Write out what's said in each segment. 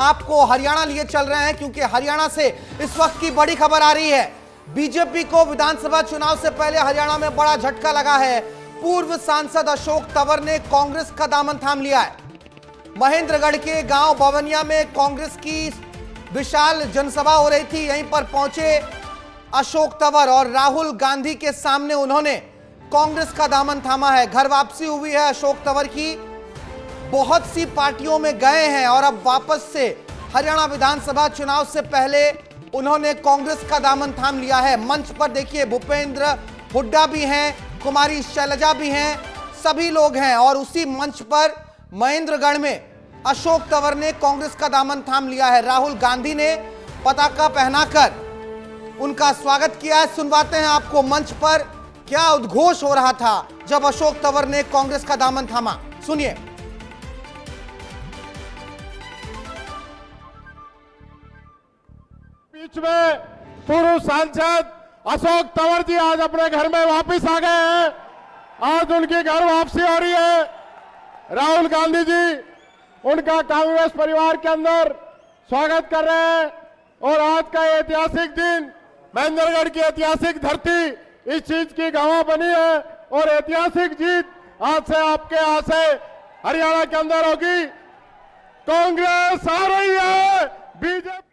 आपको हरियाणा लिए चल रहे हैं, क्योंकि हरियाणा से इस वक्त की बड़ी खबर आ रही है। बीजेपी को विधानसभा चुनाव से पहले हरियाणा में बड़ा झटका लगा है। पूर्व सांसद अशोक तंवर ने कांग्रेस का दामन थाम लिया है। महेंद्रगढ़ के गांव बवनिया में कांग्रेस की विशाल जनसभा हो रही थी। यहीं पर पहुंचे अशोक तंवर और राहुल गांधी के सामने उन्होंने कांग्रेस का दामन थामा है। घर वापसी हुई है अशोक तंवर की। बहुत सी पार्टियों में गए हैं और अब वापस से हरियाणा विधानसभा चुनाव से पहले उन्होंने कांग्रेस का दामन थाम लिया है। मंच पर देखिए भूपेंद्र हुड्डा भी हैं, कुमारी शैलजा भी हैं, सभी लोग हैं। और उसी मंच पर महेंद्रगढ़ में अशोक तंवर ने कांग्रेस का दामन थाम लिया है। राहुल गांधी ने पताका पहनाकर उनका स्वागत किया है। सुनवाते हैं आपको मंच पर क्या उद्घोष हो रहा था जब अशोक तंवर ने कांग्रेस का दामन थामा। सुनिए। बीच में पूर्व सांसद अशोक तंवर जी आज अपने घर में वापस आ गए हैं। आज उनकी घर वापसी हो रही है। राहुल गांधी जी उनका कांग्रेस परिवार के अंदर स्वागत कर रहे हैं। और आज का ऐतिहासिक दिन, महेंद्रगढ़ की ऐतिहासिक धरती इस चीज की गवाह बनी है। और ऐतिहासिक जीत आज से आपके यहां से हरियाणा के अंदर होगी। कांग्रेस आ रही है। बीजेपी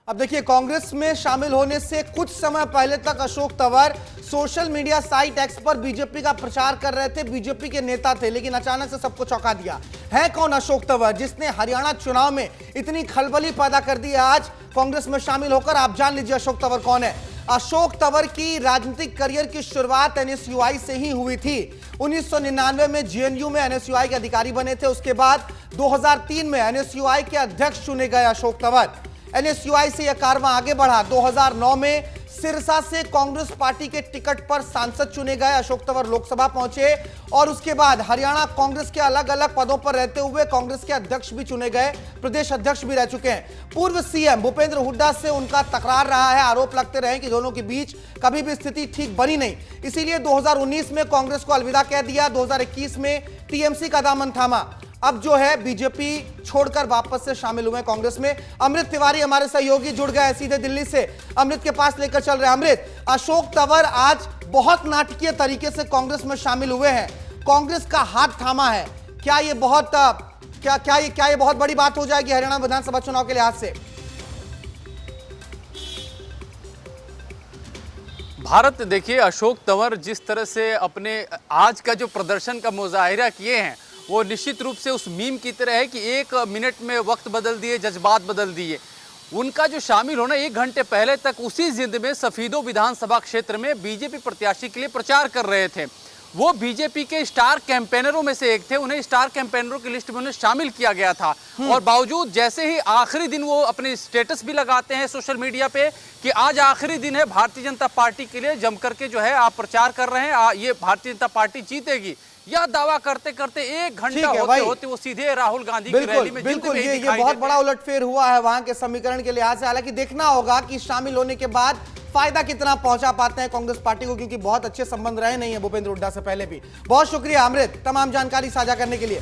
अब देखिए, कांग्रेस में शामिल होने से कुछ समय पहले तक Ashok Tanwar social media site x पर बीजेपी का प्रचार कर रहे थे, बीजेपी के नेता थे, लेकिन अचानक से सबको चौंका दिया। है कौन अशोक तंवर जिसने हरियाणा चुनाव में इतनी खलबली पैदा कर दी है? आज कांग्रेस में शामिल होकर आप जान लीजिए अशोक तंवर कौन है। अशोक तंवर की राजनीतिक करियर की शुरुआत एनएसयूआई से ही हुई थी। 1999 में जेएनयू में एनएसयूआई के अधिकारी बने थे। उसके बाद 2003 में एनएसयूआई के अध्यक्ष चुने गए अशोक तंवर। एनएसयूआई से यह कारवां आगे बढ़ा। 2009 में सिरसा से कांग्रेस पार्टी के टिकट पर सांसद चुने गए अशोक तंवर लोकसभा पहुंचे और उसके बाद हरियाणा कांग्रेस के अलग अलग पदों पर रहते हुए कांग्रेस के अध्यक्ष भी चुने गए, प्रदेश अध्यक्ष भी रह चुके हैं। पूर्व सीएम भूपेंद्र हुड्डा से उनका तकरार रहा है। आरोप लगते रहे कि दोनों के बीच कभी भी स्थिति ठीक बनी नहीं, इसीलिए 2019 में कांग्रेस को अलविदा कह दिया। 2021 में टीएमसी का दामन थामा। अब जो है बीजेपी छोड़कर वापस से शामिल हुए कांग्रेस में। अमृत तिवारी हमारे सहयोगी जुड़ गए सीधे दिल्ली से। अमृत के पास लेकर चल रहे हैं। अमृत, अशोक तंवर आज बहुत नाटकीय तरीके से कांग्रेस में शामिल हुए हैं, कांग्रेस का हाथ थामा है। क्या ये बहुत बड़ी बात हो जाएगी हरियाणा विधानसभा चुनाव के लिहाज से? भारत, देखिए अशोक तंवर जिस तरह से अपने आज का जो प्रदर्शन का मुजाहिरा किए हैं वो निश्चित रूप से उस मीम की तरह है कि 1 मिनट में वक्त बदल दिए, जज्बात बदल दिए। उनका जो शामिल होना 1 घंटे पहले तक उसी जिंद में सफीदो विधानसभा क्षेत्र में बीजेपी प्रत्याशी के लिए प्रचार कर रहे थे। वो बीजेपी के स्टार कैंपेनरों में से एक थे। उन्हें स्टार कैंपेनरों की लिस्ट में उन्हें शामिल किया गया था। और बावजूद जैसे ही आखिरी दिन वो अपने स्टेटस भी लगाते हैं सोशल मीडिया पे कि आज आखिरी दिन है भारतीय जनता पार्टी के लिए, जम करके जो है आप प्रचार कर रहे हैं, ये भारतीय जनता पार्टी जीतेगी, यह दावा करते करते 1 घंटा होते होते वो सीधे राहुल गांधी की रैली में बिल्कुल ये बहुत बड़ा उलटफेर हुआ है वहां के समीकरण के लिहाज से। हालांकि देखना होगा कि शामिल होने के बाद फायदा कितना पहुंचा पाते हैं कांग्रेस पार्टी को, क्योंकि बहुत अच्छे संबंध रहे नहीं है भूपेंद्र हुड्डा से पहले भी। बहुत शुक्रिया अमृत तमाम जानकारी साझा करने के लिए।